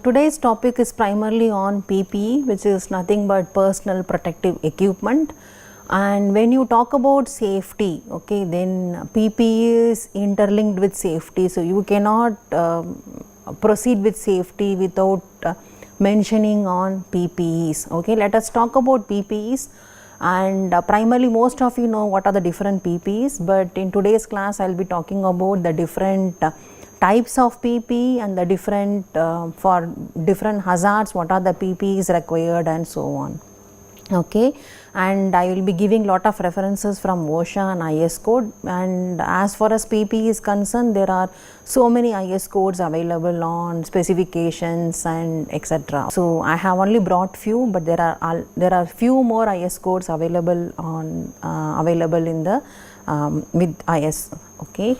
today's topic is primarily on PPE, which is nothing but personal protective equipment. And when you talk about safety, okay, then PPE is interlinked with safety. So you cannot proceed with safety without mentioning on PPEs. Okay, let us talk about PPEs. And primarily most of you know what are the different PPEs, but in today's class I will be talking about the different types of PPE and the different for different hazards, what are the PPEs required and so on. Okay, and I will be giving lot of references from OSHA and IS code, and as far as PPE is concerned, there are so many IS codes available on specifications and etc. So I have only brought few, but there are few more IS codes available on available in the with IS. Okay,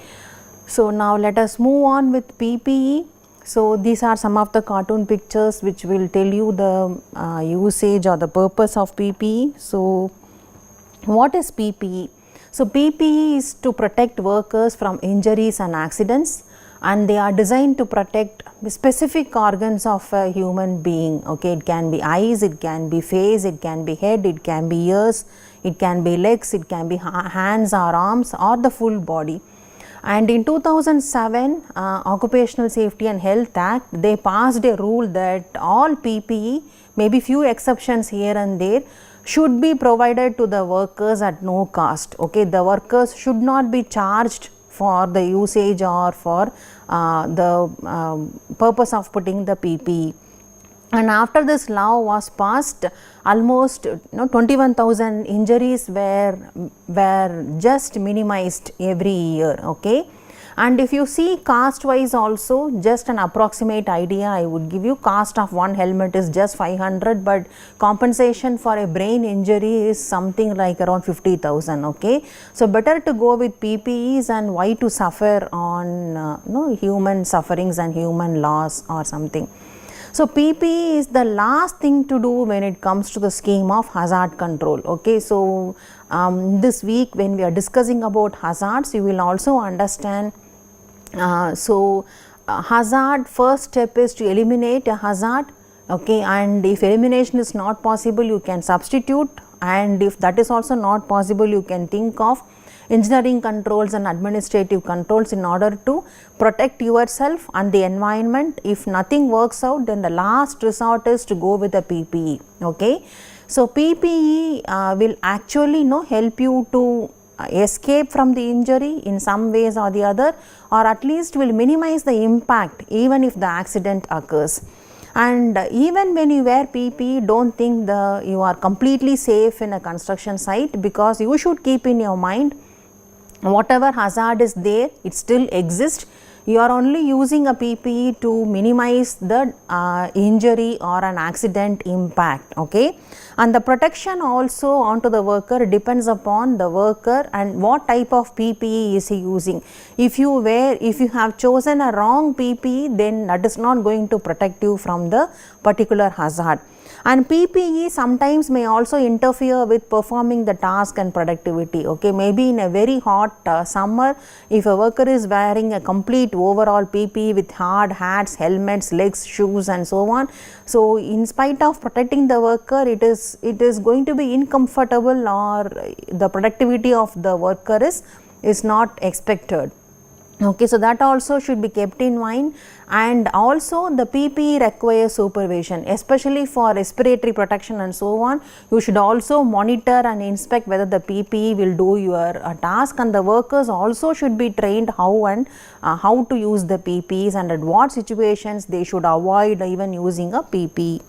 so now let us move on with PPE. So these are some of the cartoon pictures which will tell you the usage or the purpose of PPE. So what is PPE? So PPE is to protect workers from injuries and accidents, and they are designed to protect specific organs of a human being. Okay, it can be eyes, it can be face, it can be head, it can be ears, it can be legs, it can be hands or arms or the full body. And in 2007 Occupational Safety and Health Act, they passed a rule that all PPE, maybe few exceptions here and there, should be provided to the workers at no cost. Okay, the workers should not be charged for the usage or for the purpose of putting the PPE. And after this law was passed, almost 21,000 injuries were just minimized every year. Okay, and if you see cost wise also, just an approximate idea I would give you, cost of one helmet is just 500, but compensation for a brain injury is something like around 50,000. Okay, so better to go with PPEs, and why to suffer on human sufferings and human loss or something. So PPE is the last thing to do when it comes to the scheme of hazard control. Okay, so this week when we are discussing about hazards, you will also understand. Hazard, first step is to eliminate a hazard. Okay, and if elimination is not possible, you can substitute, and if that is also not possible, you can think of engineering controls and administrative controls in order to protect yourself and the environment. If nothing works out, then the last resort is to go with the PPE. Okay, so PPE will actually help you to escape from the injury in some ways or the other, or at least will minimize the impact even if the accident occurs. And even when you wear PPE, don't think you are completely safe in a construction site, because you should keep in your mind whatever hazard is there, it still exists. You are only using a PPE to minimize the injury or an accident impact. Okay, and the protection also onto the worker depends upon the worker and what type of PPE is he using. If you have chosen a wrong PPE, then that is not going to protect you from the particular hazard. And PPE sometimes may also interfere with performing the task and productivity. Okay, maybe in a very hot summer, if a worker is wearing a complete overall PPE with hard hats, helmets, legs, shoes and so on, so in spite of protecting the worker, it is going to be uncomfortable, or the productivity of the worker is not expected. Okay, so that also should be kept in mind. And also the PPE requires supervision, especially for respiratory protection and so on. You should also monitor and inspect whether the PPE will do your task, and the workers also should be trained how to use the PPEs and at what situations they should avoid even using a PPE.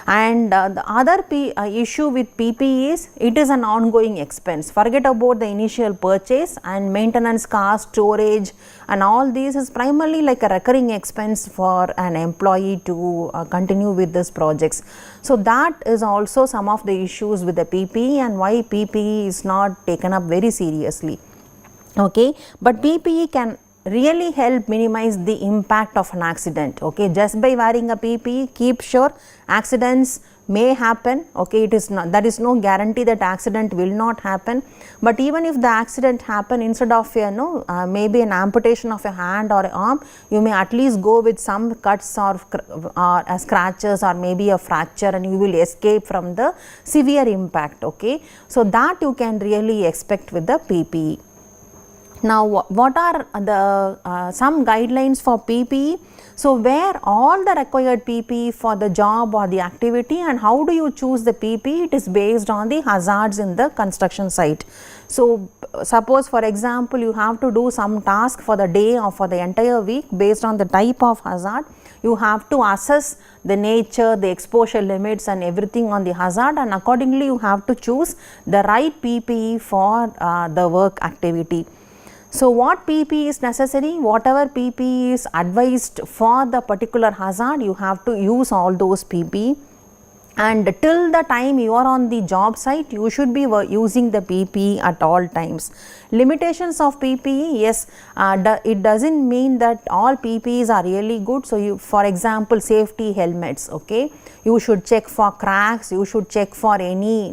And the other issue with PPE is it is an ongoing expense. Forget about the initial purchase, and maintenance cost, storage and all these is primarily like a recurring expense for an employee to continue with these projects. So that is also some of the issues with the PPE and why PPE is not taken up very seriously. Okay, but PPE can really help minimize the impact of an accident. Okay, just by wearing a PPE, keep sure accidents may happen, okay, it is not, there is no guarantee that accident will not happen, but even if the accident happen, instead of maybe an amputation of a hand or arm, you may at least go with some cuts or scratches or maybe a fracture, and you will escape from the severe impact, okay. So that you can really expect with the PPE. Now what are the some guidelines for PPE? So wear all the required PPE for the job or the activity. And how do you choose the PPE? It is based on the hazards in the construction site. So suppose for example you have to do some task for the day or for the entire week, based on the type of hazard, you have to assess the nature, the exposure limits and everything on the hazard, and accordingly you have to choose the right PPE for the work activity. So what PPE is necessary? Whatever PPE is advised for the particular hazard, you have to use all those PPE. And till the time you are on the job site, you should be using the PPE at all times. Limitations of PPE, yes, it doesn't mean that all PPEs are really good. So you, for example, safety helmets, okay, you should check for cracks, you should check for any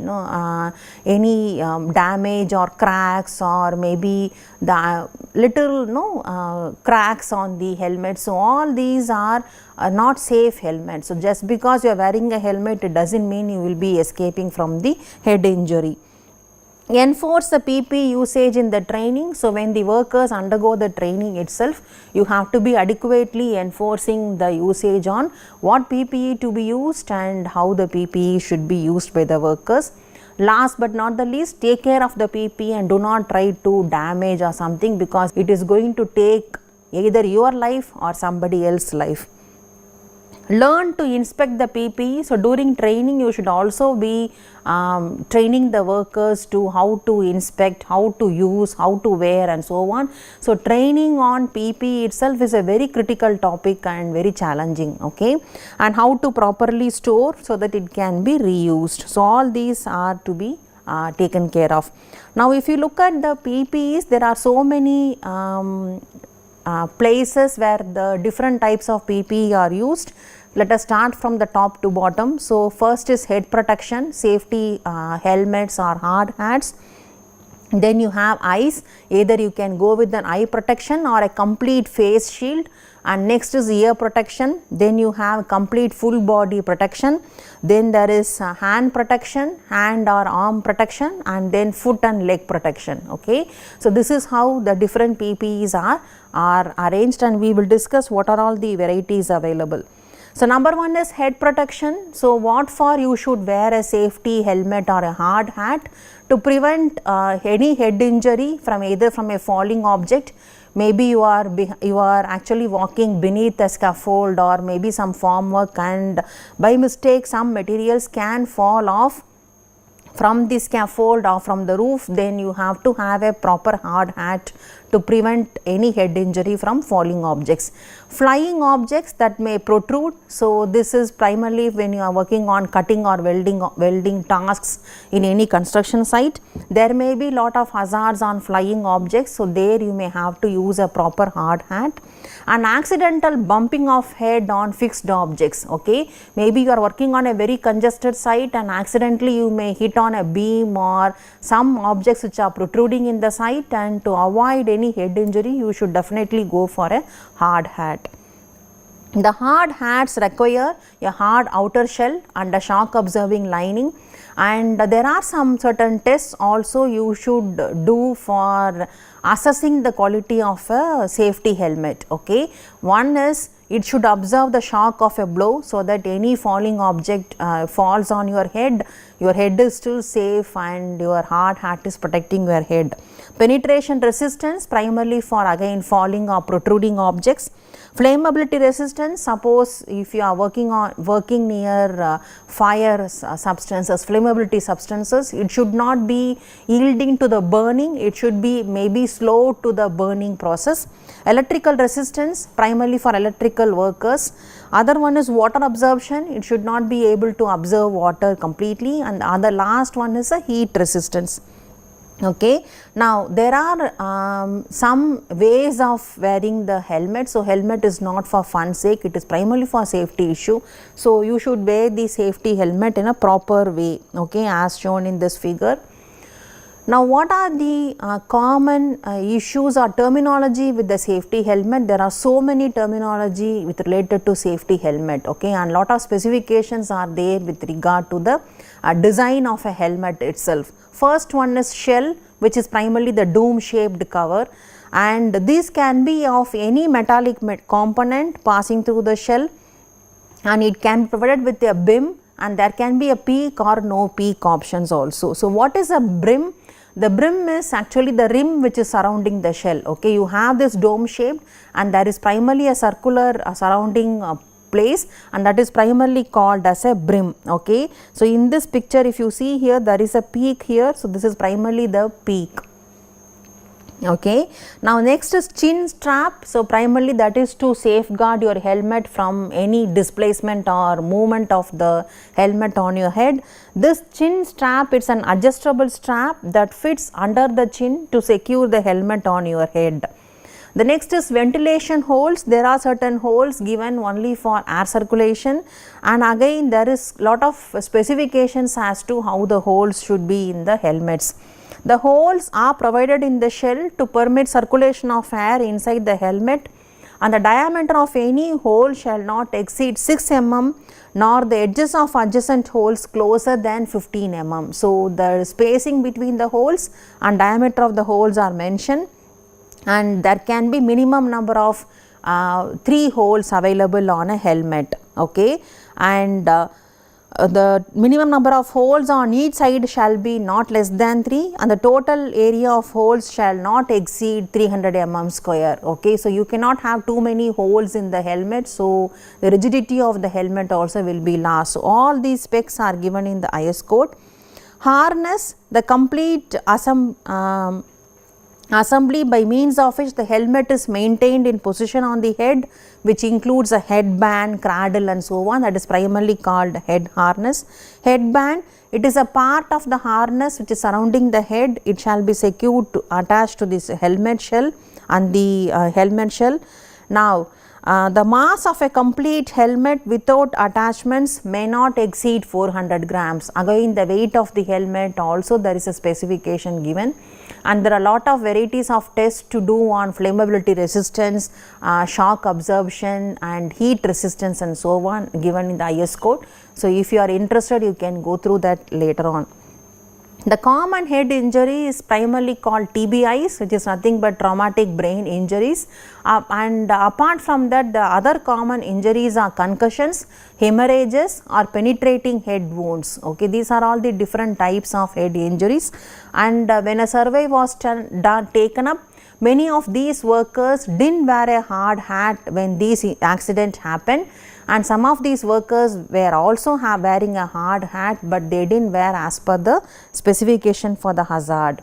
damage or cracks, or maybe the little cracks on the helmet. So all these are not safe helmets. So just because you are wearing a helmet, it doesn't mean you will be escaping from the head injury. Enforce the PPE usage in the training. So when the workers undergo the training itself, you have to be adequately enforcing the usage on what PPE to be used and how the PPE should be used by the workers. Last but not the least, take care of the PPE and do not try to damage or something, because it is going to take either your life or somebody else's life. Learn to inspect the PPE. So during training you should also be training the workers to how to inspect, how to use, how to wear and so on. So training on PPE itself is a very critical topic and very challenging, okay, and how to properly store so that it can be reused. So all these are to be taken care of. Now if you look at the PPEs, there are so many places where the different types of PPE are used. Let us start from the top to bottom. So first is head protection, safety helmets or hard hats. Then you have eyes, either you can go with an eye protection or a complete face shield. And next is ear protection. Then you have complete full body protection. Then there is hand protection, hand or arm protection, and then foot and leg protection, okay. So this is how the different PPEs are arranged, and we will discuss what are all the varieties available. So number one is head protection. So what for you should wear a safety helmet or a hard hat to prevent any head injury from either from a falling object. Maybe you are actually walking beneath a scaffold or maybe some formwork, and by mistake some materials can fall off from the scaffold or from the roof. Then you have to have a proper hard hat to prevent any head injury from falling objects. Flying objects that may protrude. So this is primarily when you are working on cutting or welding tasks in any construction site. There may be lot of hazards on flying objects, so there you may have to use a proper hard hat. An accidental bumping of head on fixed objects, okay. Maybe you are working on a very congested site and accidentally you may hit on a beam or some objects which are protruding in the site, and to avoid any head injury you should definitely go for a hard hat. The hard hats require a hard outer shell and a shock absorbing lining, and there are some certain tests also you should do for assessing the quality of a safety helmet, okay. One is it should absorb the shock of a blow, so that any falling object falls on your head is still safe and your hard hat is protecting your head. Penetration resistance, primarily for again falling or protruding objects. Flammability resistance, suppose if you are working near fire substances, flammability substances, it should not be yielding to the burning, it should be maybe slow to the burning process. Electrical resistance, primarily for electrical workers. Other one is water absorption, it should not be able to absorb water completely, and the other last one is a heat resistance. Okay, now there are some ways of wearing the helmet. So, helmet is not for fun sake, it is primarily for safety issue. So, you should wear the safety helmet in a proper way, okay, as shown in this figure. Now, what are the common issues or terminology with the safety helmet? There are so many terminology with related to safety helmet, okay, and lot of specifications are there with regard to the design of a helmet itself. First one is shell, which is primarily the dome shaped cover, and this can be of any metallic component passing through the shell, and it can be provided with a brim, and there can be a peak or no peak options also. So, what is a brim? The brim is actually the rim which is surrounding the shell. Okay, you have this dome shaped, and there is primarily a circular surrounding place, and that is primarily called as a brim. Okay, so in this picture, if you see here, there is a peak here. So, this is primarily the peak. Okay. Now, next is chin strap. So, primarily that is to safeguard your helmet from any displacement or movement of the helmet on your head. This chin strap, it is an adjustable strap that fits under the chin to secure the helmet on your head. The next is ventilation holes. There are certain holes given only for air circulation, and again there is lot of specifications as to how the holes should be in the helmets. The holes are provided in the shell to permit circulation of air inside the helmet, and the diameter of any hole shall not exceed 6 mm, nor the edges of adjacent holes closer than 15 mm. So, the spacing between the holes and diameter of the holes are mentioned, and there can be minimum number of 3 holes available on a helmet. Okay, and the minimum number of holes on each side shall be not less than 3, and the total area of holes shall not exceed 300 mm square. Okay, so you cannot have too many holes in the helmet, so the rigidity of the helmet also will be lost. So, all these specs are given in the IS code. Harness, the complete assembly by means of which the helmet is maintained in position on the head, which includes a headband, cradle and so on, that is primarily called head harness. Headband, it is a part of the harness which is surrounding the head. It shall be secured attached to this helmet shell and the helmet shell. Now, the mass of a complete helmet without attachments may not exceed 400 grams. Again, the weight of the helmet also there is a specification given, and there are a lot of varieties of tests to do on flammability resistance, shock absorption and heat resistance and so on given in the IS code. So, if you are interested, you can go through that later on. The common head injury is primarily called TBIs, which is nothing but traumatic brain injuries, and apart from that, the other common injuries are concussions, hemorrhages or penetrating head wounds. Okay, these are all the different types of head injuries, and when a survey was taken up, many of these workers didn't wear a hard hat when these accidents happened, and some of these workers were also wearing a hard hat, but they didn't wear as per the specification for the hazard.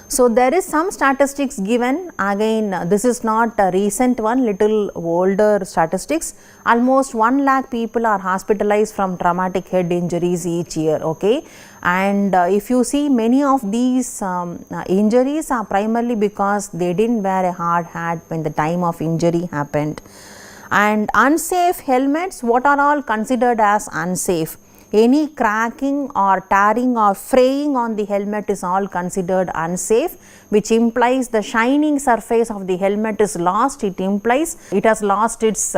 So, there is some statistics given. Again, this is not a recent one, little older statistics. Almost 1 lakh people are hospitalized from traumatic head injuries each year. Okay, and if you see, many of these injuries are primarily because they didn't wear a hard hat when the time of injury happened. And unsafe helmets, what are all considered as unsafe? Any cracking or tearing or fraying on the helmet is all considered unsafe, which implies the shining surface of the helmet is lost. It implies it has lost its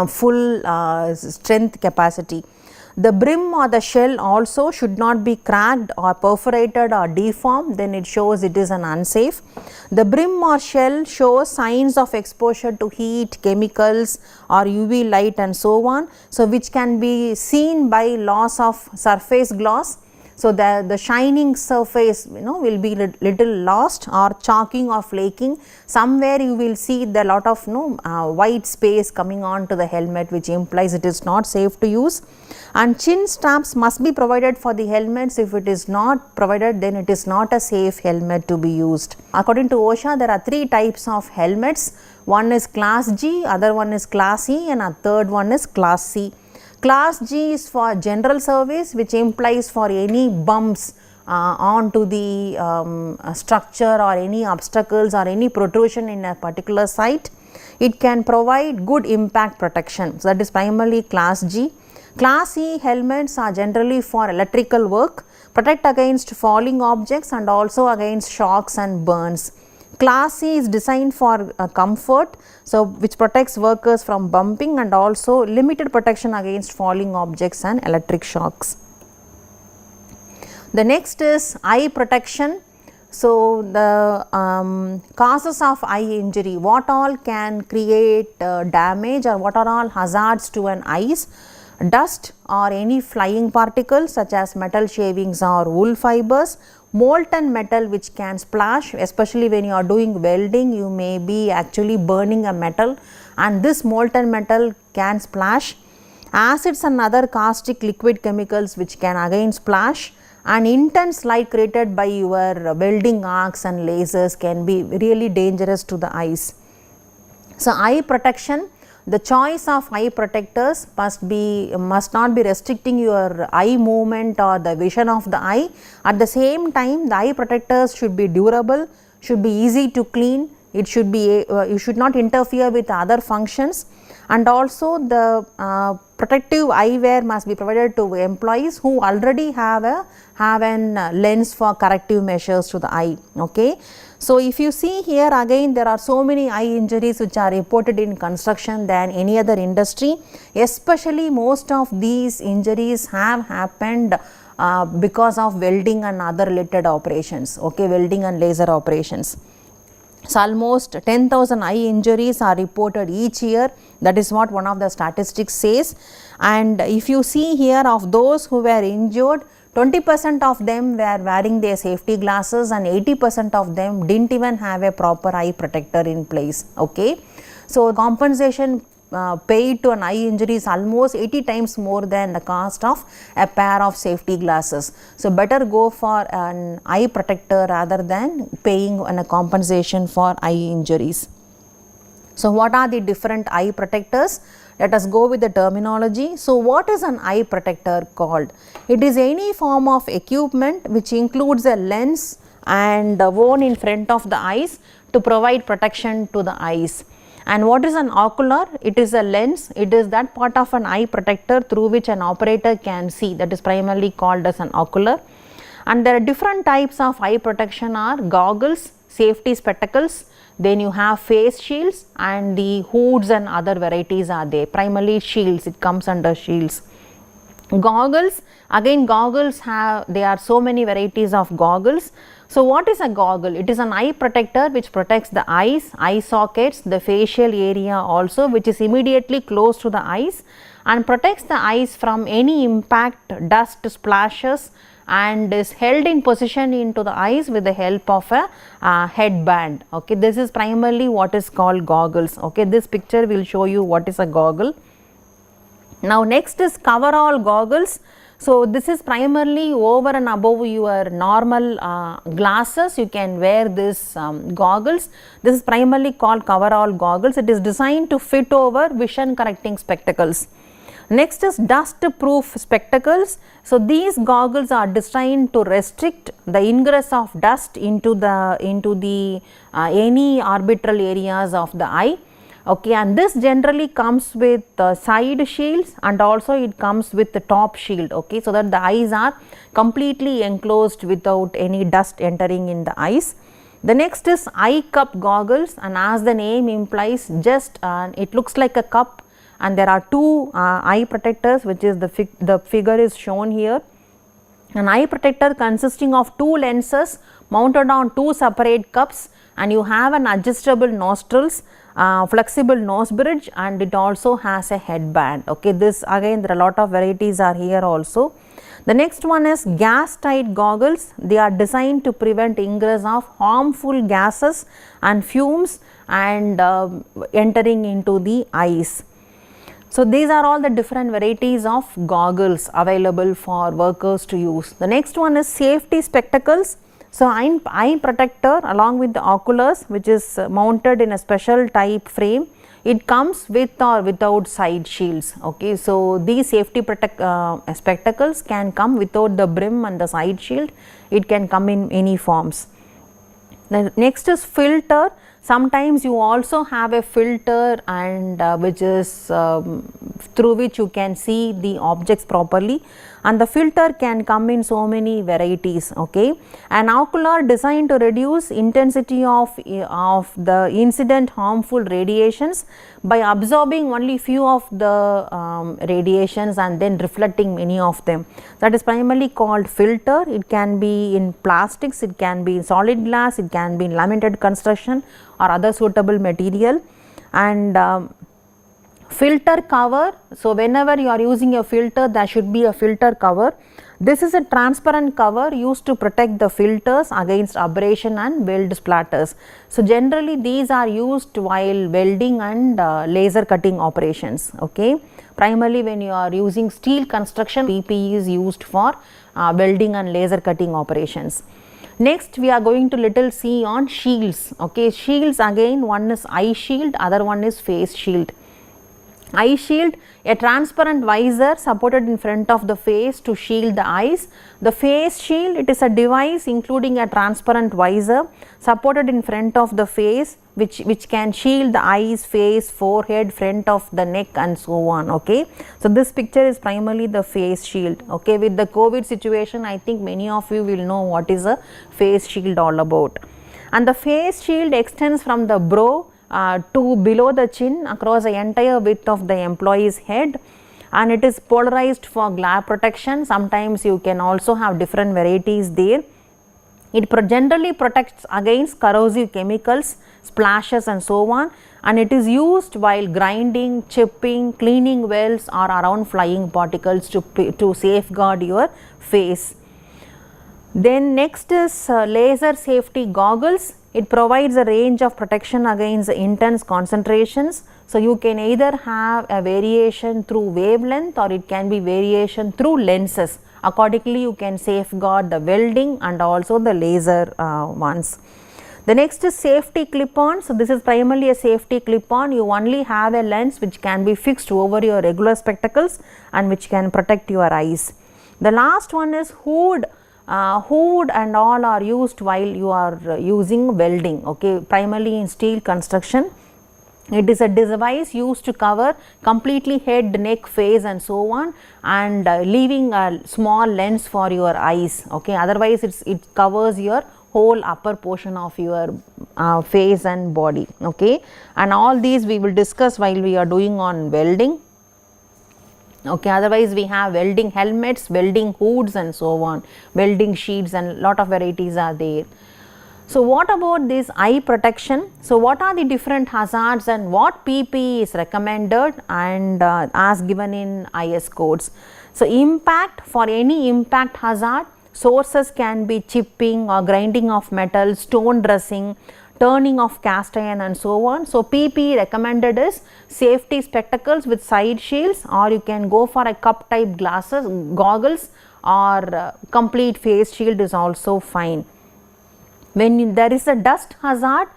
full strength capacity. The brim or the shell also should not be cracked or perforated or deformed, then it shows it is an unsafe. The brim or shell shows signs of exposure to heat, chemicals or UV light and so on, so which can be seen by loss of surface gloss. So, the shining surface will be little lost, or chalking or flaking. Somewhere you will see the lot of white space coming on to the helmet, which implies it is not safe to use. And chin straps must be provided for the helmets. If it is not provided, then it is not a safe helmet to be used. According to OSHA, there are 3 types of helmets. One is class G, other one is class E, and a third one is class C. Class G is for general service, which implies for any bumps onto the structure or any obstacles or any protrusion in a particular site. It can provide good impact protection. So, that is primarily class G. Class E helmets are generally for electrical work, protect against falling objects and also against shocks and burns. Class C is designed for comfort, so which protects workers from bumping and also limited protection against falling objects and electric shocks. The next is eye protection. So, the causes of eye injury, what all can create damage or what are all hazards to an eyes? Dust or any flying particles such as metal shavings or wool fibers, molten metal which can splash, especially when you are doing welding, you may be actually burning a metal and this molten metal can splash. Acids and other caustic liquid chemicals which can again splash, and intense light created by your welding arcs and lasers can be really dangerous to the eyes. So, eye protection, the choice of eye protectors must not be restricting your eye movement or the vision of the eye. At the same time, the eye protectors should be durable, should be easy to clean, it should be you should not interfere with other functions, and also the protective eyewear must be provided to employees who already have an lens for corrective measures to the eye. Okay. So, if you see here again, there are so many eye injuries which are reported in construction than any other industry, especially most of these injuries have happened because of welding and other related operations, okay, welding and laser operations. So, almost 10,000 eye injuries are reported each year, that is what one of the statistics says. And if you see here, of those who were injured, 20% of them were wearing their safety glasses and 80% of them didn't even have a proper eye protector in place. Okay. So, compensation paid to an eye injury is almost 80 times more than the cost of a pair of safety glasses. So, better go for an eye protector rather than paying a compensation for eye injuries. So, what are the different eye protectors? Let us go with the terminology. So, what is an eye protector called? It is any form of equipment which includes a lens and worn in front of the eyes to provide protection to the eyes. And what is an ocular? It is a lens, it is that part of an eye protector through which an operator can see, that is primarily called as an ocular. And there are different types of eye protection are goggles, safety spectacles, then you have face shields and the hoods and other varieties are there, primarily shields, it comes under shields. Goggles, again goggles there are so many varieties of goggles. So, what is a goggle? It is an eye protector which protects the eyes, eye sockets, the facial area also, which is immediately close to the eyes and protects the eyes from any impact, dust splashes, and is held in position into the eyes with the help of a headband. Okay. This is primarily what is called goggles. Okay. This picture will show you what is a goggle. Now, next is coverall goggles. So, this is primarily over and above your normal glasses, you can wear this goggles. This is primarily called coverall goggles. It is designed to fit over vision correcting spectacles. Next is dust proof spectacles. So, these goggles are designed to restrict the ingress of dust into the any arbitral areas of the eye. Okay, and this generally comes with side shields and also it comes with the top shield, okay, so that the eyes are completely enclosed without any dust entering in the eyes. The next is eye cup goggles, and as the name implies, just it looks like a cup and there are two eye protectors, which is the figure is shown here. An eye protector consisting of two lenses mounted on two separate cups, and you have an adjustable nostrils, flexible nose bridge, and it also has a headband. Okay, this again there are a lot of varieties are here also. The next one is gas tight goggles. They are designed to prevent ingress of harmful gases and fumes and entering into the eyes. So, these are all the different varieties of goggles available for workers to use. The next one is safety spectacles. So, eye protector along with the oculars, which is mounted in a special type frame. it comes with or without side shields. Okay, so these safety spectacles can come without the brim and the side shield. It can come in any forms. The next is filter. Sometimes you also have a filter, and which is through which you can see the objects properly, and the filter can come in so many varieties. Okay, an ocular designed to reduce intensity of the incident harmful radiations by absorbing only few of the radiations and then reflecting many of them. That is primarily called filter. It can be in plastics, it can be in solid glass, it can be in laminated construction or other suitable material. And filter cover. So, whenever you are using a filter, there should be a filter cover. This is a transparent cover used to protect the filters against abrasion and weld splatters. So, generally these are used while welding and laser cutting operations. Okay. Primarily when you are using steel construction, PPE is used for welding and laser cutting operations. Next, we are going to little see on shields. Okay, shields, again, one is eye shield, other one is face shield. Eye shield, a transparent visor supported in front of the face to shield the eyes. The face shield, it is a device including a transparent visor supported in front of the face, which can shield the eyes, face, forehead, front of the neck and so on. Okay. So, this picture is primarily the face shield. Okay. With the COVID situation, I think many of you will know what is a face shield all about. And the face shield extends from the brow to below the chin across the entire width of the employee's head, and it is polarized for glare protection. Sometimes you can also have different varieties there. It generally protects against corrosive chemicals, splashes and so on, and it is used while grinding, chipping, cleaning wells or around flying particles to safeguard your face. Then next is laser safety goggles. It provides a range of protection against intense concentrations. So, you can either have a variation through wavelength or it can be variation through lenses. Accordingly, you can safeguard the welding and also the laser ones. The next is safety clip-on. So, this is primarily a safety clip-on. You only have a lens which can be fixed over your regular spectacles and which can protect your eyes. The last one is hood. Hood and all are used while you are using welding. Okay, primarily in steel construction. It is a device used to cover completely head, neck, face and so on, and leaving a small lens for your eyes. Okay, otherwise it covers your whole upper portion of your face and body. Okay, and all these we will discuss while we are doing on welding. Okay, otherwise we have welding helmets, welding hoods and so on, welding sheets, and lot of varieties are there. So, what about this eye protection? So, what are the different hazards and what PPE is recommended and as given in IS codes? So, impact, for any impact hazard, sources can be chipping or grinding of metal, stone dressing, turning of cast iron and so on. So, PPE recommended is safety spectacles with side shields, or you can go for a cup type glasses, goggles, or complete face shield is also fine. When there is a dust hazard,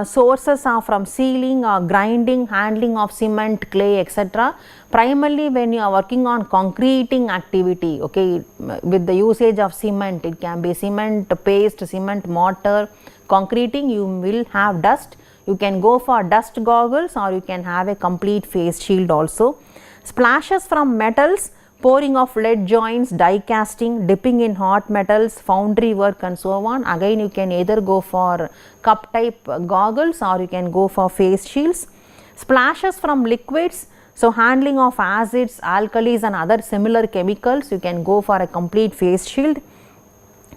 sources are from sealing or grinding, handling of cement, clay, etc. Primarily when you are working on concreting activity, okay, with the usage of cement, it can be cement paste, cement mortar, concreting, you will have dust. You can go for dust goggles or you can have a complete face shield also. Splashes from metals, pouring of lead joints, die casting, dipping in hot metals, foundry work and so on. Again you can either go for cup type goggles or you can go for face shields. Splashes from liquids, so handling of acids, alkalis and other similar chemicals, you can go for a complete face shield.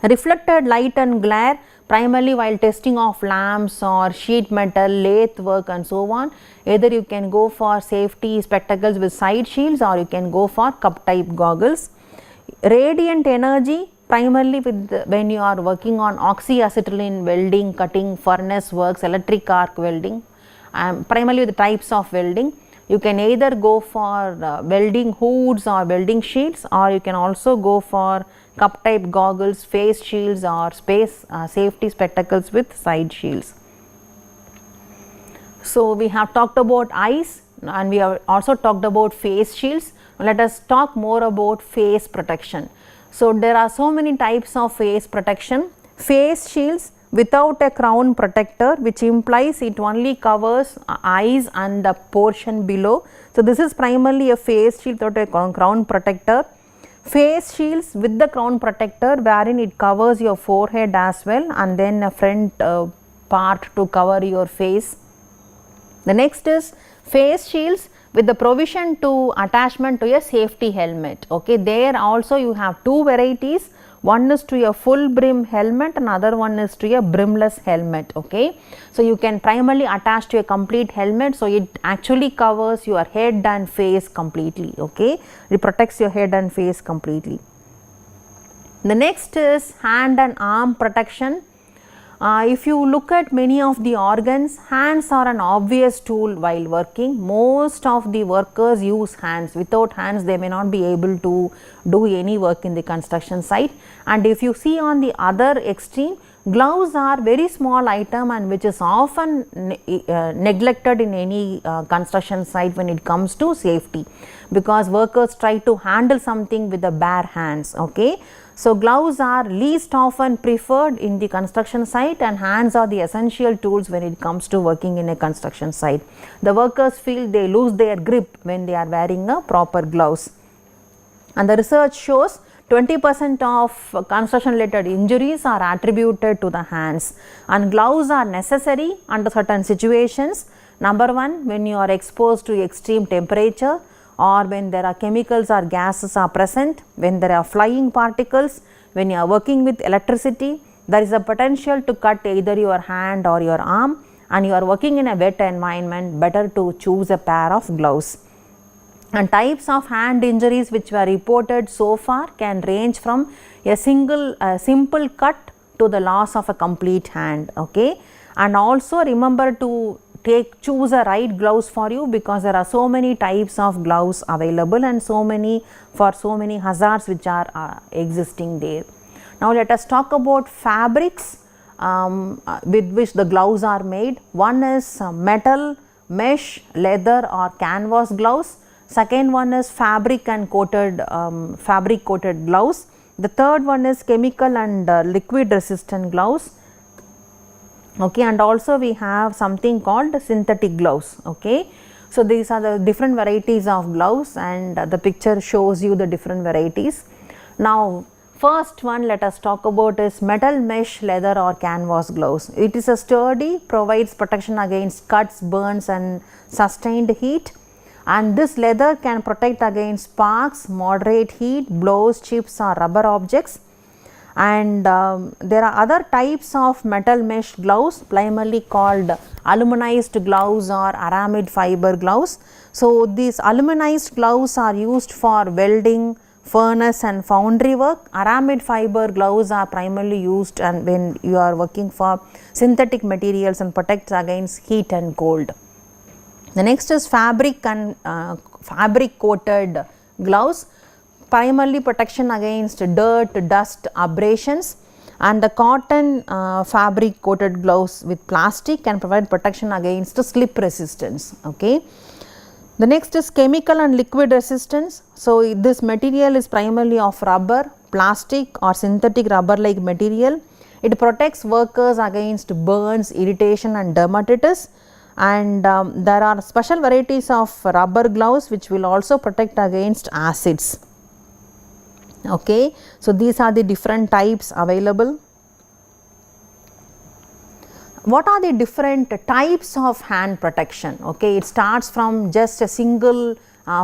Reflected light and glare, primarily while testing of lamps or sheet metal, lathe work and so on. Either you can go for safety spectacles with side shields or you can go for cup type goggles. Radiant energy, primarily when you are working on oxyacetylene welding, cutting, furnace works, electric arc welding, primarily the types of welding. You can either go for welding hoods or welding sheets, or you can also go for cup type goggles, face shields or safety spectacles with side shields. So, we have talked about eyes and we have also talked about face shields. Let us talk more about face protection. So, there are so many types of face protection. Face shields without a crown protector, which implies it only covers eyes and the portion below. So, this is primarily a face shield without a crown protector. Face shields with the crown protector, wherein it covers your forehead as well, and then a front part to cover your face. The next is face shields with the provision to attachment to a safety helmet. Okay, there also you have two varieties. One is to a full brim helmet, another one is to a brimless helmet. Okay, so you can primarily attach to a complete helmet, so it actually covers your head and face completely. Okay, it protects your head and face completely. The next is hand and arm protection. If you look at many of the organs, hands are an obvious tool while working. Most of the workers use hands. Without hands, they may not be able to do any work in the construction site. And if you see on the other extreme, gloves are very small item and which is often neglected in any construction site when it comes to safety, because workers try to handle something with the bare hands. Okay. So, gloves are least often preferred in the construction site and hands are the essential tools when it comes to working in a construction site. The workers feel they lose their grip when they are wearing a proper gloves. And the research shows 20% of construction related injuries are attributed to the hands, and gloves are necessary under certain situations. Number one, when you are exposed to extreme temperature, or when there are chemicals or gases are present, when there are flying particles, when you are working with electricity, there is a potential to cut either your hand or your arm, and you are working in a wet environment, better to choose a pair of gloves. And types of hand injuries which were reported so far can range from a simple cut to the loss of a complete hand. Okay, and also remember to choose a right gloves for you, because there are so many types of gloves available and so many hazards which are existing there. Now let us talk about fabrics with which the gloves are made. One is metal, mesh, leather or canvas gloves. Second one is fabric coated gloves. The third one is chemical and liquid resistant gloves. Okay, and also we have something called synthetic gloves. Okay, so these are the different varieties of gloves, and the picture shows you the different varieties. Now first one let us talk about is metal, mesh, leather or canvas gloves. It is a sturdy, provides protection against cuts, burns and sustained heat, and this leather can protect against sparks, moderate heat, blows, chips or rubber objects. And there are other types of metal mesh gloves, primarily called aluminized gloves or aramid fiber gloves. So these aluminized gloves are used for welding, furnace and foundry work. Aramid fiber gloves are primarily used and when you are working for synthetic materials and protects against heat and cold. The next is fabric and fabric coated gloves, primarily protection against dirt, dust, abrasions, and the cotton fabric coated gloves with plastic can provide protection against slip resistance. Okay. The next is chemical and liquid resistance. So this material is primarily of rubber, plastic or synthetic rubber like material. It protects workers against burns, irritation and dermatitis. And there are special varieties of rubber gloves which will also protect against acids. Okay, so these are the different types available. What are the different types of hand protection? Okay, it starts from just a single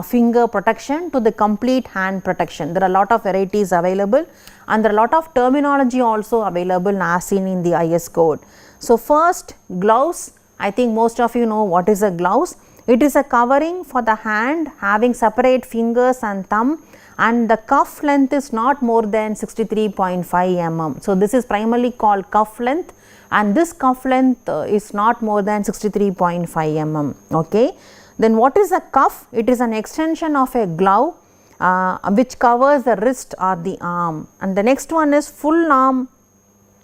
finger protection to the complete hand protection. There are a lot of varieties available and there are a lot of terminology also available as seen in the IS code. So first, gloves. I think most of you know what is a gloves. It is a covering for the hand having separate fingers and thumb, and the cuff length is not more than 63.5 mm. So this is primarily called cuff length, and this cuff length is not more than 63.5 mm. Okay. Then what is a cuff? It is an extension of a glove which covers the wrist or the arm. And the next one is full arm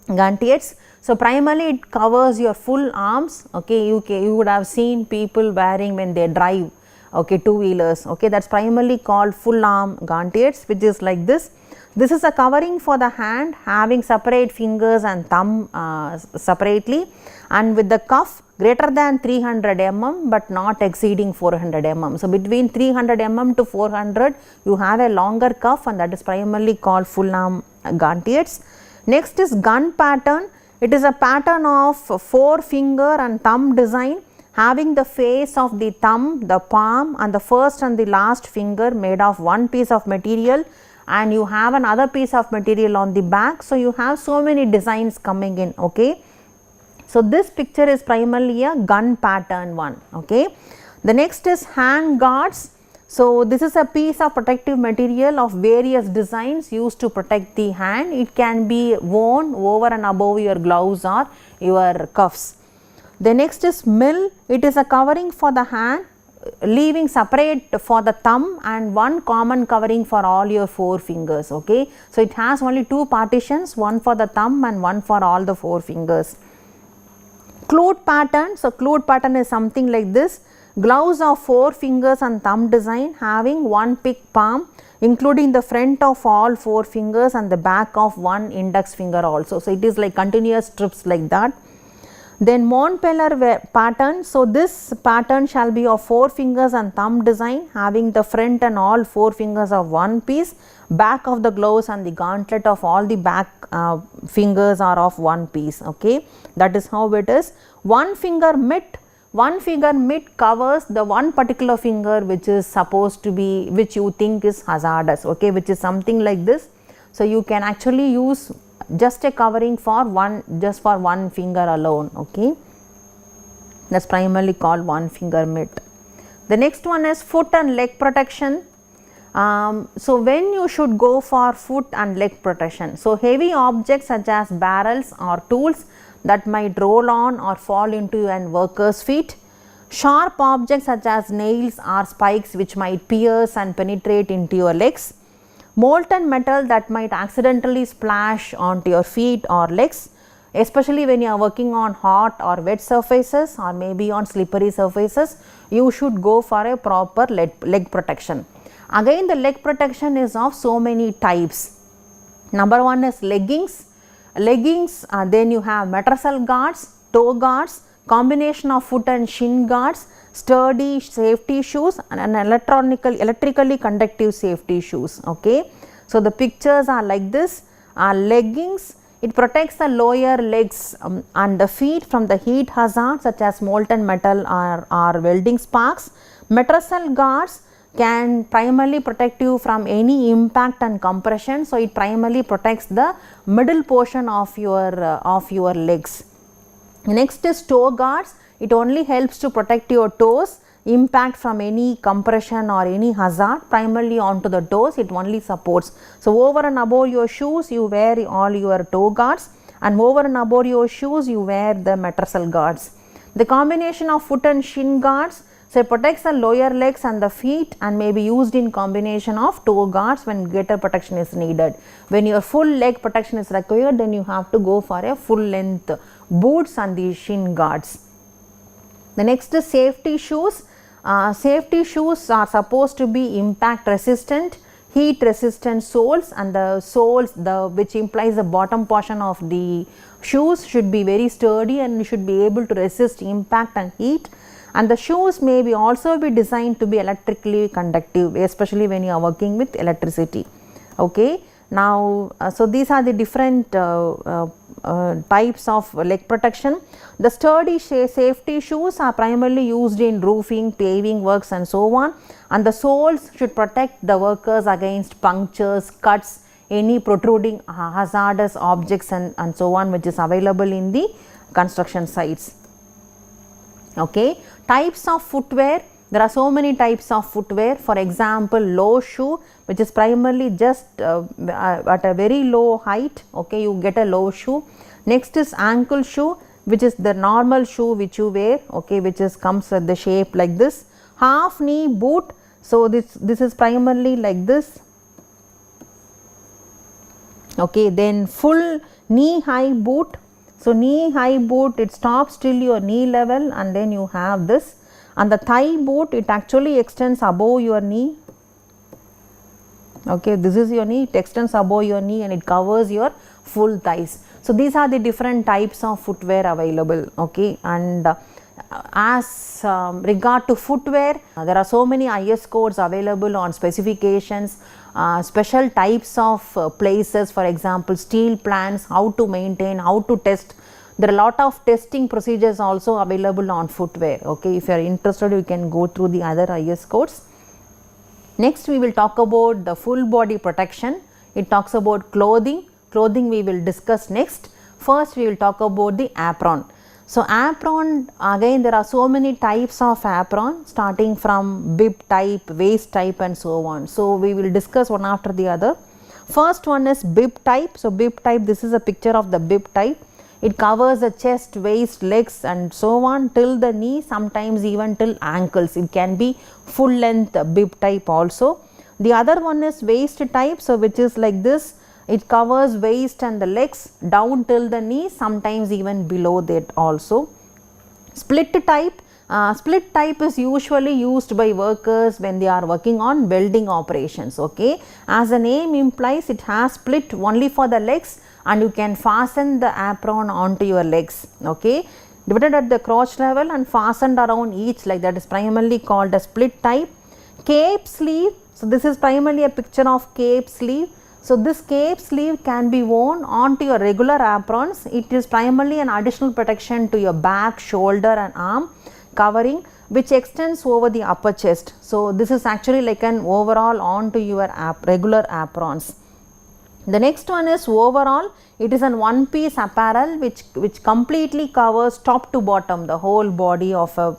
gantiers. So primarily it covers your full arms. Okay, you would have seen people wearing when they drive, okay, two-wheelers. Okay, that's primarily called full arm gauntlets, which is like this. This is a covering for the hand, having separate fingers and thumb separately, and with the cuff greater than 300 mm but not exceeding 400 mm. So between 300 mm to 400 you have a longer cuff, and that is primarily called full arm gauntlets. Next is gun pattern. It is a pattern of 4 finger and thumb design, having the face of the thumb, the palm and the first and the last finger made of one piece of material, and you have another piece of material on the back. So you have so many designs coming in. Okay. So this picture is primarily a gun pattern one. Okay. The next is hand guards. So this is a piece of protective material of various designs used to protect the hand. It can be worn over and above your gloves or your cuffs. The next is mill. It is a covering for the hand, leaving separate for the thumb and one common covering for all your 4 fingers. Okay. So it has only 2 partitions, one for the thumb and one for all the 4 fingers. Clued pattern. So clued pattern is something like this. Gloves of 4 fingers and thumb design, having one pick palm, including the front of all 4 fingers and the back of one index finger also. So it is like continuous strips like that. Then Montpellier pattern. So this pattern shall be of 4 fingers and thumb design, having the front and all 4 fingers of one piece, back of the gloves and the gauntlet of all the back fingers are of one piece. Okay, that is how it is. One finger mitt. One finger mitt covers the one particular finger which is supposed to be, which you think is hazardous. Okay, which is something like this. So you can actually use just a covering for one finger alone. Okay, that's primarily called one finger mitt. The next one is foot and leg protection. So when you should go for foot and leg protection? So heavy objects such as barrels or tools that might roll on or fall into an worker's feet, sharp objects such as nails or spikes which might pierce and penetrate into your legs, molten metal that might accidentally splash onto your feet or legs, especially when you are working on hot or wet surfaces or maybe on slippery surfaces, you should go for a proper leg protection. Again, the leg protection is of so many types. Number 1 is leggings. Then you have metatarsal guards, toe guards, combination of foot and shin guards, sturdy safety shoes and electrically conductive safety shoes. Okay. So the pictures are like this. Leggings, it protects the lower legs and the feet from the heat hazard such as molten metal or welding sparks. Metatarsal guards can primarily protect you from any impact and compression. So it primarily protects the middle portion of your legs. Next is toe guards. It only helps to protect your toes, impact from any compression or any hazard, primarily onto the toes. It only supports. So over and above your shoes you wear all your toe guards, and over and above your shoes you wear the metatarsal guards. The combination of foot and shin guards, so it protects the lower legs and the feet and may be used in combination of toe guards when greater protection is needed. When your full leg protection is required, then you have to go for a full length boots and the shin guards. The next is safety shoes. Safety shoes are supposed to be impact resistant, heat resistant soles, and the soles which implies the bottom portion of the shoes should be very sturdy and should be able to resist impact and heat. And the shoes may be also be designed to be electrically conductive, especially when you are working with electricity. Okay. Now, so these are the different types of leg protection. The sturdy safety shoes are primarily used in roofing, paving works and so on, and the soles should protect the workers against punctures, cuts, any protruding hazardous objects and so on, which is available in the construction sites. Okay. Types of footwear. There are so many types of footwear. For example, low shoe, which is primarily just at a very low height. Okay, you get a low shoe. Next is ankle shoe, which is the normal shoe which you wear. Okay, which comes with the shape like this. Half knee boot. So this is primarily like this. Okay, then full knee high boot. So knee high boot, it stops till your knee level, and then you have this, and the thigh boot, it actually extends above your knee. Okay, this is your knee, it extends above your knee and it covers your full thighs. So these are the different types of footwear available. Okay, and as regard to footwear, there are so many IS codes available on specifications, special types of places, for example steel plants, how to maintain, how to test. There are a lot of testing procedures also available on footwear. Okay, if you are interested, you can go through the other IS codes. Next we will talk about the full body protection. It talks about clothing. Clothing we will discuss next. First we will talk about the apron. So apron, again there are so many types of apron, starting from bib type, waist type and so on. So we will discuss one after the other. First one is bib type. So bib type, this is a picture of the bib type. It covers the chest, waist, legs and so on till the knee, sometimes even till ankles. It can be full length bib type also. The other one is waist type, so which is like this. It covers waist and the legs down till the knee, sometimes even below that also. Split type. Split type is usually used by workers when they are working on welding operations. Okay, as the name implies, it has split only for the legs, and you can fasten the apron onto your legs. Okay, divided at the crotch level and fastened around each leg, that is primarily called a split type. Cape sleeve. So this is primarily a picture of cape sleeve. So this cape sleeve can be worn onto your regular aprons. It is primarily an additional protection to your back, shoulder and arm covering, which extends over the upper chest. So this is actually like an overall onto your regular aprons. The next one is overall. It is an one piece apparel which completely covers top to bottom the whole body of a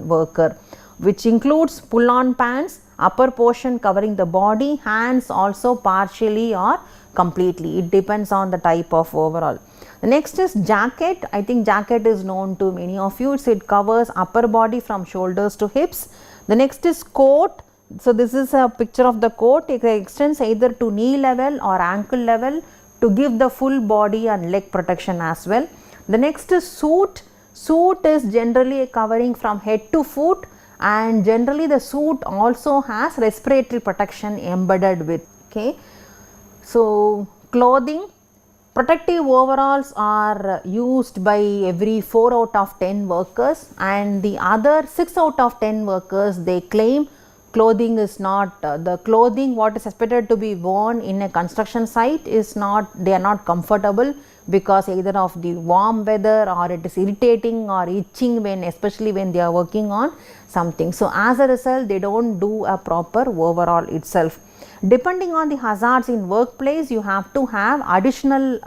worker, which includes pull on pants, upper portion covering the body, hands also partially or completely. It depends on the type of overall. The next is jacket. I think jacket is known to many of you. So it covers upper body from shoulders to hips. The next is coat. So this is a picture of the coat. It extends either to knee level or ankle level to give the full body and leg protection as well. The next is suit. Suit is generally a covering from head to foot, and generally the suit also has respiratory protection embedded with. Okay, so clothing. Protective overalls are used by every 4 out of 10 workers, and the other 6 out of 10 workers, they claim clothing is not the clothing what is expected to be worn in a construction site is not, they are not comfortable because either of the warm weather or it is irritating or itching when, especially when they are working on something. So as a result, they don't do a proper overall itself. Depending on the hazards in workplace, you have to have additional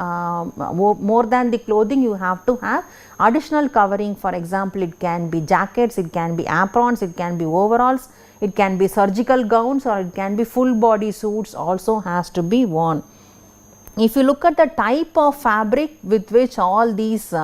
more than the clothing, you have to have additional covering. For example, it can be jackets, it can be aprons, it can be overalls, it can be surgical gowns, or it can be full body suits also has to be worn. If you look at the type of fabric with which all these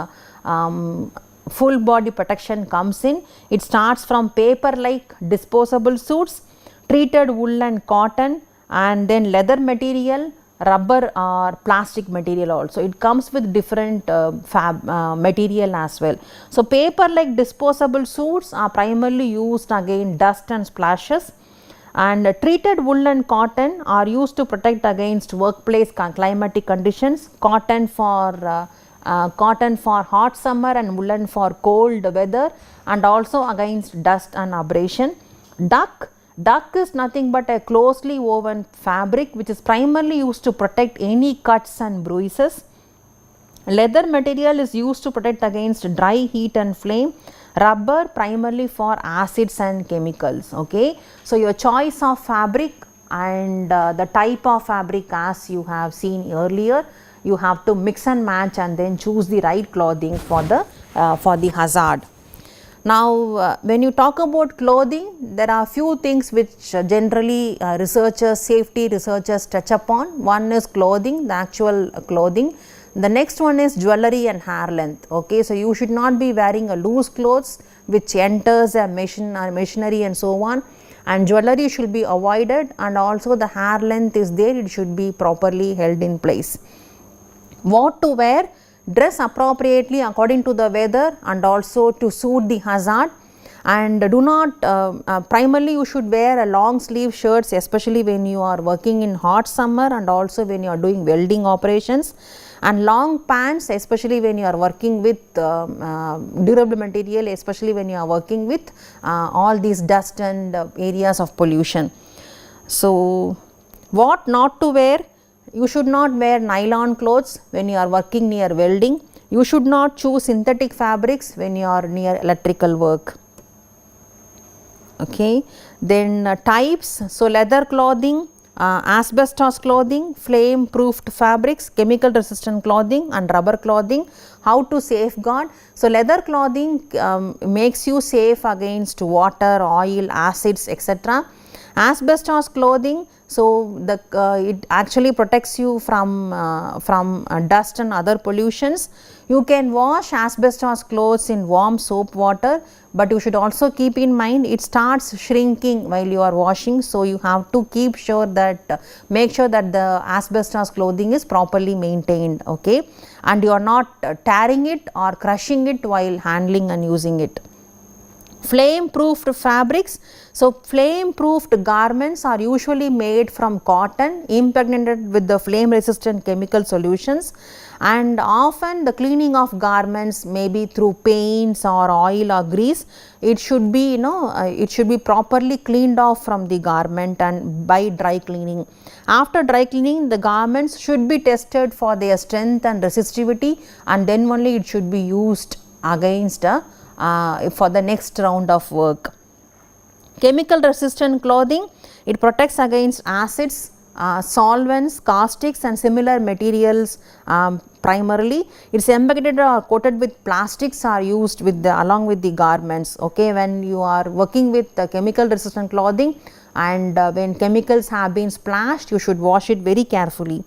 full body protection comes in, it starts from paper like disposable suits, treated wool and cotton, and then leather material, rubber or plastic material also. It comes with different material as well. So paper like disposable suits are primarily used against dust and splashes, and treated wool and cotton are used to protect against workplace climatic conditions. Cotton for hot summer and woolen for cold weather, and also against dust and abrasion. Duck is nothing but a closely woven fabric which is primarily used to protect any cuts and bruises. Leather material is used to protect against dry heat and flame. Rubber primarily for acids and chemicals. Okay, so your choice of fabric and the type of fabric, as you have seen earlier, you have to mix and match and then choose the right clothing for the hazard. Now when you talk about clothing, there are few things which generally safety researchers touch upon. One is clothing, the actual clothing. The next one is jewelry and hair length. Okay, so you should not be wearing a loose clothes which enters a machinery and so on, and jewelry should be avoided, and also the hair length is there, it should be properly held in place. What to wear dress appropriately according to the weather and also to suit the hazard. And do not primarily you should wear a long sleeve shirts, especially when you are working in hot summer and also when you are doing welding operations, and long pants, especially when you are working with durable material, especially when you are working with all these dust and areas of pollution. So what not to wear? You should not wear nylon clothes when you are working near welding. You should not choose synthetic fabrics when you are near electrical work. Okay. Then types, so leather clothing, asbestos clothing, flame proofed fabrics, chemical resistant clothing and rubber clothing. How to safeguard? So leather clothing makes you safe against water, oil, acids, etc. Asbestos clothing, so it actually protects you from dust and other pollutions. You can wash asbestos clothes in warm soap water, but you should also keep in mind it starts shrinking while you are washing. So you have to keep sure that make sure that the asbestos clothing is properly maintained, okay, and you are not tearing it or crushing it while handling and using it. Flame proofed fabrics, so flame proofed garments are usually made from cotton impregnated with the flame resistant chemical solutions, and often the cleaning of garments may be through paints or oil or grease. It should be it should be properly cleaned off from the garment and by dry cleaning. After dry cleaning, the garments should be tested for their strength and resistivity, and then only it should be used against for the next round of work. Chemical resistant clothing, it protects against acids, solvents, caustics and similar materials. Primarily it is embedded or coated with plastics are used with the along with the garments. Okay, when you are working with chemical resistant clothing and when chemicals have been splashed, you should wash it very carefully.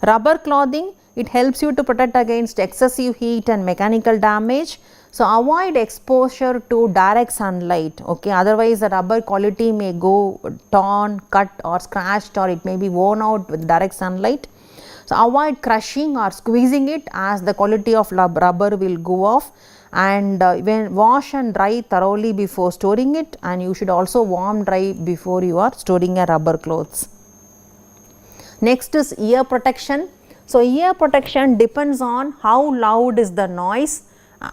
Rubber clothing, it helps you to protect against excessive heat and mechanical damage. So avoid exposure to direct sunlight, okay, otherwise the rubber quality may go torn, cut or scratched, or it may be worn out with direct sunlight. So avoid crushing or squeezing it, as the quality of rubber will go off, and when wash and dry thoroughly before storing it, and you should also warm dry before you are storing a rubber clothes. Next is ear protection. So ear protection depends on how loud is the noise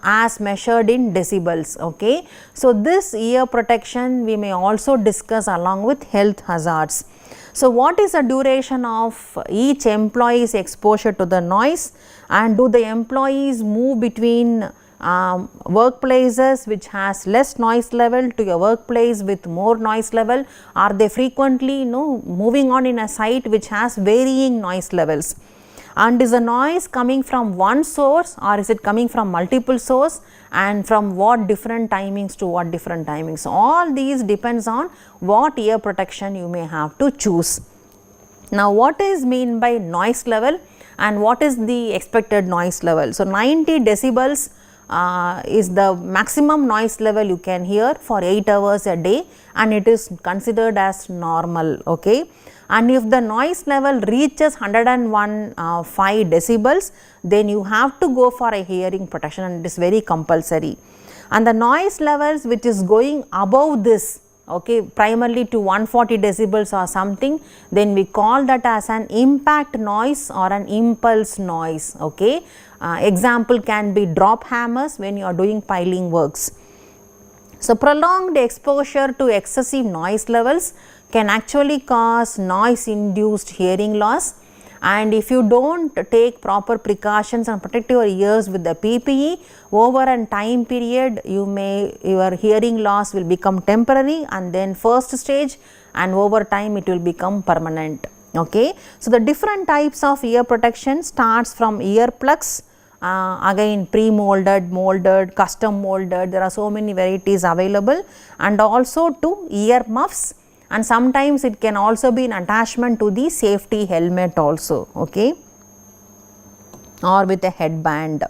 as measured in decibels, okay. So this ear protection we may also discuss along with health hazards. So what is the duration of each employee's exposure to the noise, and do the employees move between workplaces which has less noise level to a workplace with more noise level? Are they frequently moving on in a site which has varying noise levels? And is the noise coming from one source or is it coming from multiple source, and from what different timings to what different timings? So all these depends on what ear protection you may have to choose. Now what is mean by noise level and what is the expected noise level? So 90 decibels is the maximum noise level you can hear for 8 hours a day, and it is considered as normal, okay. And if the noise level reaches 101.5 decibels, then you have to go for a hearing protection, and it is very compulsory. And the noise levels which is going above this, okay, primarily to 140 decibels or something, then we call that as an impact noise or an impulse noise, okay. Example can be drop hammers when you are doing piling works. So prolonged exposure to excessive noise levels can actually cause noise induced hearing loss, and if you don't take proper precautions and protect your ears with the PPE, over a time period your hearing loss will become temporary and then first stage, and over time it will become permanent, okay. So the different types of ear protection starts from ear plugs, again pre-molded, molded, custom molded, there are so many varieties available, and also to ear muffs, and sometimes it can also be an attachment to the safety helmet also, okay, or with a headband.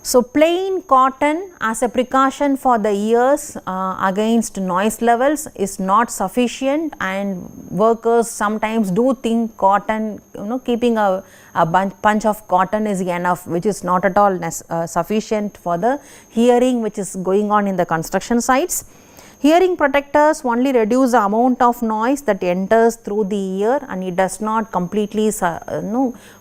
So, plain cotton as a precaution for the ears against noise levels is not sufficient, and workers sometimes do think cotton, keeping a bunch of cotton is enough, which is not at all sufficient for the hearing which is going on in the construction sites. Hearing protectors only reduce the amount of noise that enters through the ear, and it does not completely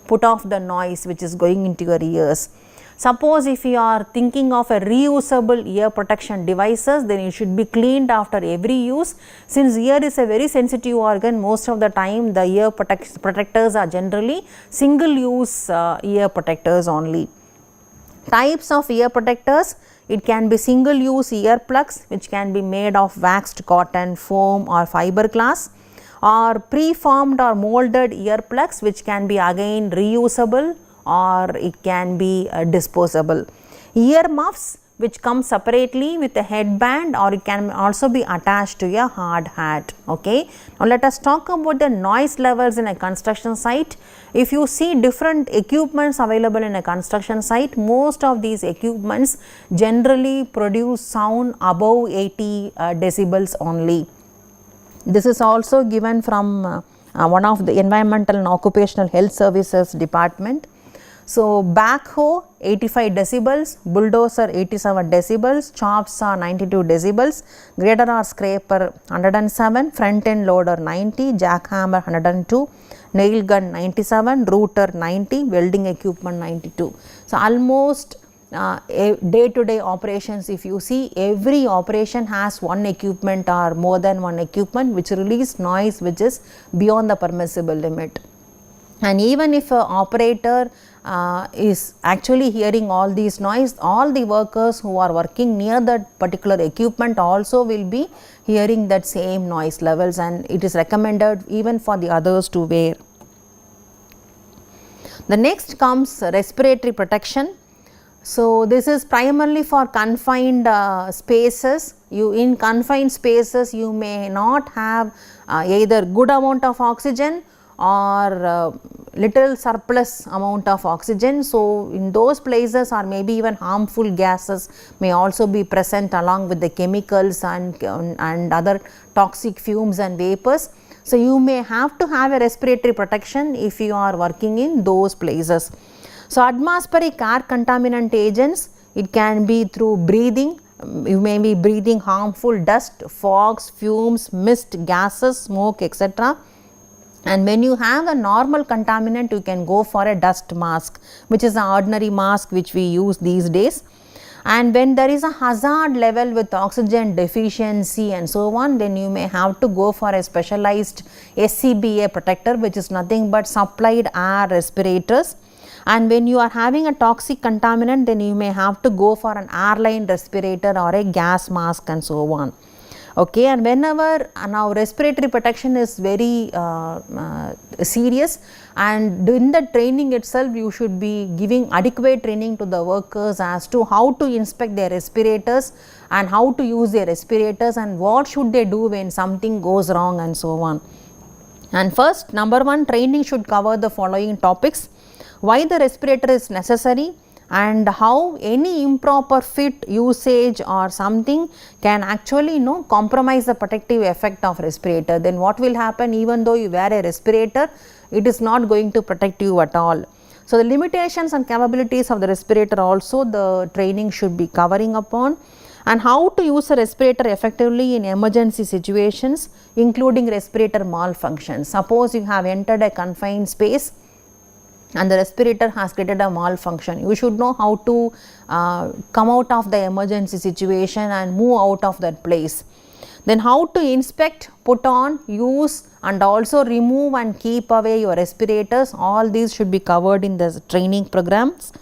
put off the noise which is going into your ears. Suppose if you are thinking of a reusable ear protection devices, then it should be cleaned after every use. Since ear is a very sensitive organ, most of the time the ear protectors are generally single use ear protectors only. Types of ear protectors: it can be single use ear plugs which can be made of waxed cotton, foam or fiberglass, or preformed or molded ear plugs which can be again reusable or it can be disposable. Ear muffs which come separately with a headband, or it can also be attached to a hard hat. Okay. Now, let us talk about the noise levels in a construction site. If you see different equipments available in a construction site, most of these equipments generally produce sound above 80 decibels only. This is also given from one of the Environmental and Occupational Health Services department. So, backhoe 85 decibels, bulldozer 87 decibels, chops are 92 decibels, grader or scraper 107, front end loader 90, jackhammer 102, nail gun 97, router 90, welding equipment 92. So, almost day to day operations, if you see, every operation has one equipment or more than one equipment which release noise which is beyond the permissible limit. And even if an operator is actually hearing all these noise, all the workers who are working near that particular equipment also will be hearing that same noise levels, and it is recommended even for the others to wear. The next comes respiratory protection. So, this is primarily for confined spaces. In confined spaces you may not have either good amount of oxygen or little surplus amount of oxygen. So, in those places, or maybe even harmful gases may also be present along with the chemicals and other toxic fumes and vapors. So, you may have to have a respiratory protection if you are working in those places. So, atmospheric air contaminant agents, it can be through breathing. You may be breathing harmful dust, fogs, fumes, mist, gases, smoke, etc. And when you have a normal contaminant, you can go for a dust mask, which is an ordinary mask which we use these days. And when there is a hazard level with oxygen deficiency and so on, then you may have to go for a specialized SCBA protector, which is nothing but supplied air respirators. And when you are having a toxic contaminant, then you may have to go for an airline respirator or a gas mask and so on. Okay, and whenever now respiratory protection is very serious, and in the training itself you should be giving adequate training to the workers as to how to inspect their respirators and how to use their respirators and what should they do when something goes wrong and so on. And first, number one, training should cover the following topics: why the respirator is necessary, and how any improper fit, usage or something can actually compromise the protective effect of respirator. Then what will happen? Even though you wear a respirator, it is not going to protect you at all. So, the limitations and capabilities of the respirator also the training should be covering upon, and how to use a respirator effectively in emergency situations, including respirator malfunctions. Suppose you have entered a confined space and the respirator has created a malfunction, you should know how to come out of the emergency situation and move out of that place. Then how to inspect, put on, use and also remove and keep away your respirators, all these should be covered in the training programs.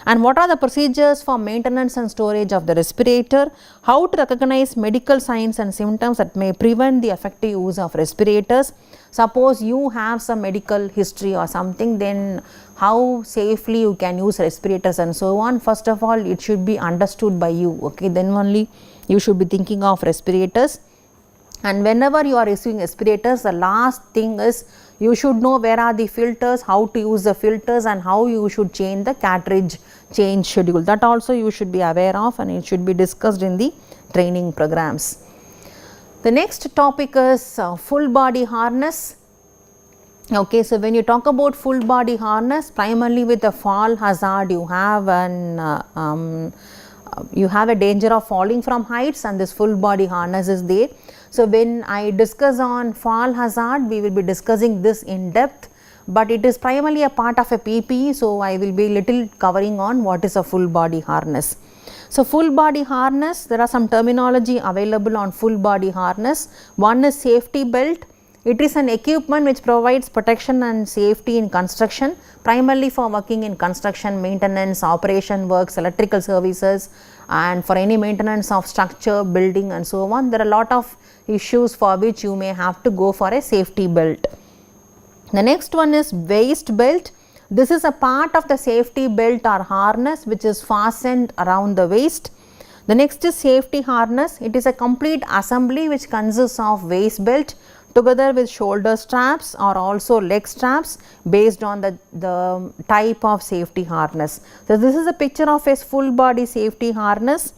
And what are the procedures for maintenance and storage of the respirator, how to recognize medical signs and symptoms that may prevent the effective use of respirators. Suppose you have some medical history or something, then how safely you can use respirators and so on. First of all, it should be understood by you, okay, then only you should be thinking of respirators. And whenever you are using respirators, the last thing is you should know where are the filters, how to use the filters, and how you should change the cartridge change schedule. That also you should be aware of, and it should be discussed in the training programs. The next topic is full body harness. Okay, so when you talk about full body harness, primarily with a fall hazard, you have a danger of falling from heights, and this full body harness is there. So when I discuss on fall hazard, we will be discussing this in depth, but it is primarily a part of a PPE, so I will be little covering on what is a full body harness. So full body harness, there are some terminology available on full body harness. One is safety belt. It is an equipment which provides protection and safety in construction, primarily for working in construction, maintenance, operation works, electrical services, and for any maintenance of structure, building and so on. There are a lot of issues for which you may have to go for a safety belt. The next one is waist belt. This is a part of the safety belt or harness which is fastened around the waist. The next is safety harness. It is a complete assembly which consists of waist belt together with shoulder straps or also leg straps based on the type of safety harness. So this is a picture of a full body safety harness.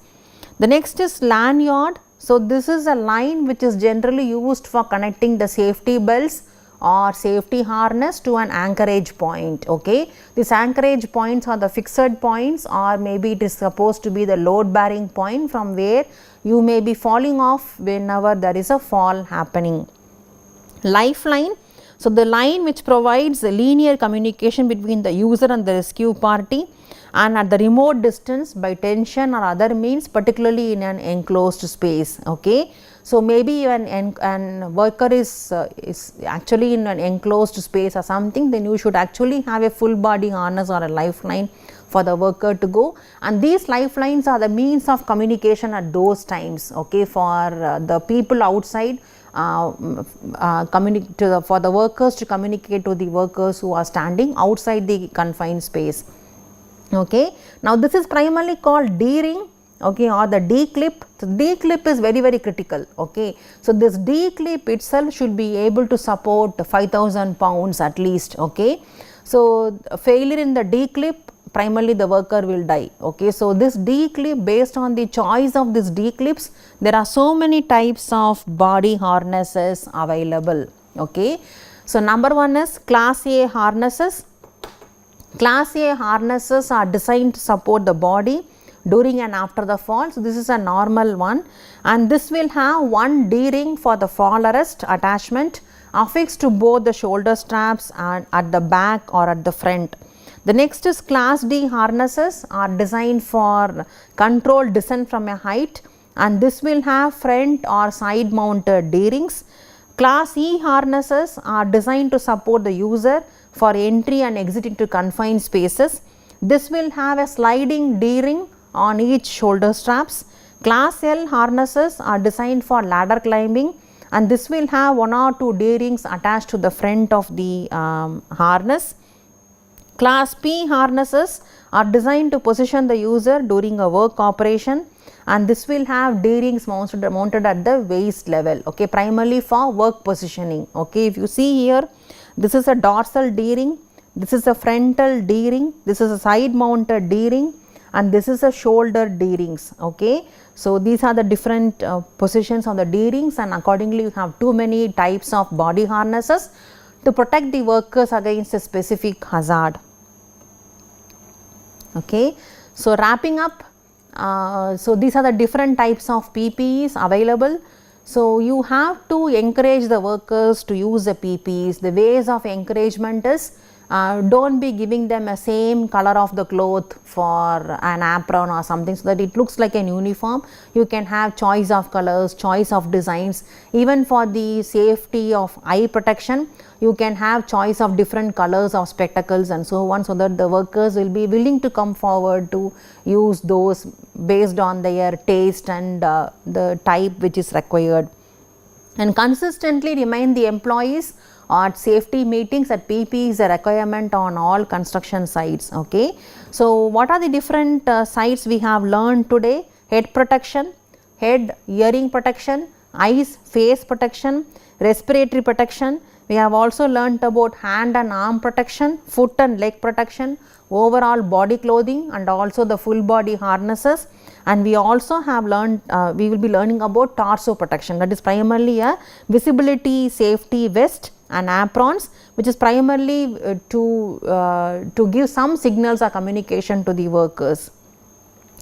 The next is lanyard. So this is a line which is generally used for connecting the safety belts or safety harness to an anchorage point. Okay, these anchorage points are the fixed points, or maybe it is supposed to be the load bearing point from where you may be falling off whenever there is a fall happening. Lifeline. So the line which provides the linear communication between the user and the rescue party, and at the remote distance by tension or other means, particularly in an enclosed space. Okay, so maybe an worker is actually in an enclosed space or something, then you should actually have a full body harness or a lifeline for the worker to go, and these lifelines are the means of communication at those times. Okay, for the people outside, for the workers to communicate to the workers who are standing outside the confined space. Okay, now this is primarily called D-ring, okay, or the D-clip. So D-clip is very, very critical. Okay, so this D-clip itself should be able to support 5,000 pounds at least. Okay, so failure in the D-clip, primarily the worker will die. Okay, so this D-clip, based on the choice of this D-clips, there are so many types of body harnesses available. Okay, so number one is class A harnesses. Class A harnesses are designed to support the body during and after the fall. So this is a normal one, and this will have one D-ring for the fall arrest attachment affixed to both the shoulder straps and at the back or at the front. The next is class D harnesses are designed for controlled descent from a height, and this will have front or side mounted D-rings. Class E harnesses are designed to support the user for entry and exit into confined spaces. This will have a sliding D-ring on each shoulder straps. Class L harnesses are designed for ladder climbing, and this will have one or two D-rings attached to the front of the harness. Class P harnesses are designed to position the user during a work operation, and this will have D-rings mounted at the waist level. Okay, primarily for work positioning. Okay, if you see here, this is a dorsal D-ring, this is a frontal D-ring, this is a side mounted D-ring, and this is a shoulder D-rings. Okay, so these are the different positions of the D-rings, and accordingly you have too many types of body harnesses to protect the workers against a specific hazard. Okay, so wrapping up, so these are the different types of PPEs available. So you have to encourage the workers to use the PPEs. The ways of encouragement is, don't be giving them a same color of the cloth for an apron or something so that it looks like an uniform. You can have choice of colors, choice of designs. Even for the safety of eye protection, you can have choice of different colors of spectacles and so on, so that the workers will be willing to come forward to use those based on their taste and the type which is required. And consistently remind the employees at safety meetings that PPE is a requirement on all construction sites. Okay, so what are the different sites we have learned today? Head protection, head earring protection, eyes, face protection, respiratory protection. We have also learnt about hand and arm protection, foot and leg protection, overall body clothing and also the full body harnesses, and we also have learned, we will be learning about torso protection, that is primarily a visibility safety vest and aprons, which is primarily to give some signals or communication to the workers.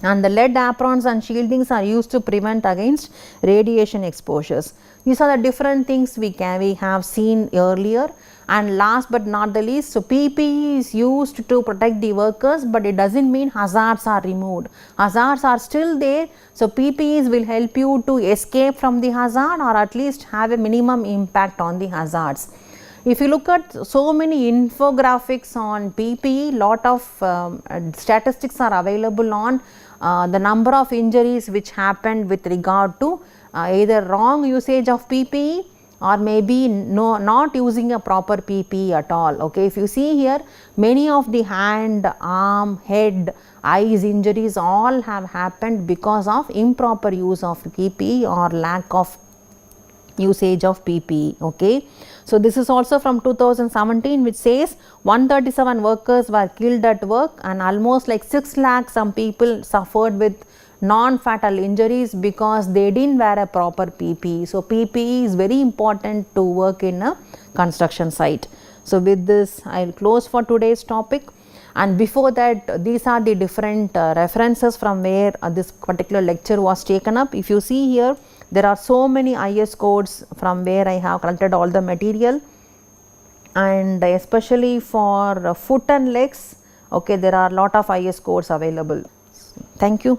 And the lead aprons and shieldings are used to prevent against radiation exposures. These are the different things we have seen earlier. And last but not the least, so PPE is used to protect the workers, but it does not mean hazards are removed. Hazards are still there. So PPEs will help you to escape from the hazard or at least have a minimum impact on the hazards. If you look at so many infographics on PPE, lot of statistics are available on the number of injuries which happened with regard to either wrong usage of PPE or maybe not using a proper PPE at all. Okay, if you see here, many of the hand, arm, head, eyes injuries all have happened because of improper use of PPE or lack of usage of PPE. Okay. So, this is also from 2017, which says 137 workers were killed at work and almost like 6 lakh some people suffered with non-fatal injuries because they did not wear a proper PPE. So, PPE is very important to work in a construction site. So, with this I will close for today's topic, and before that these are the different references from where this particular lecture was taken up. If you see here, there are so many IS codes from where I have collected all the material, and especially for foot and legs, okay, there are lot of IS codes available. Thank you.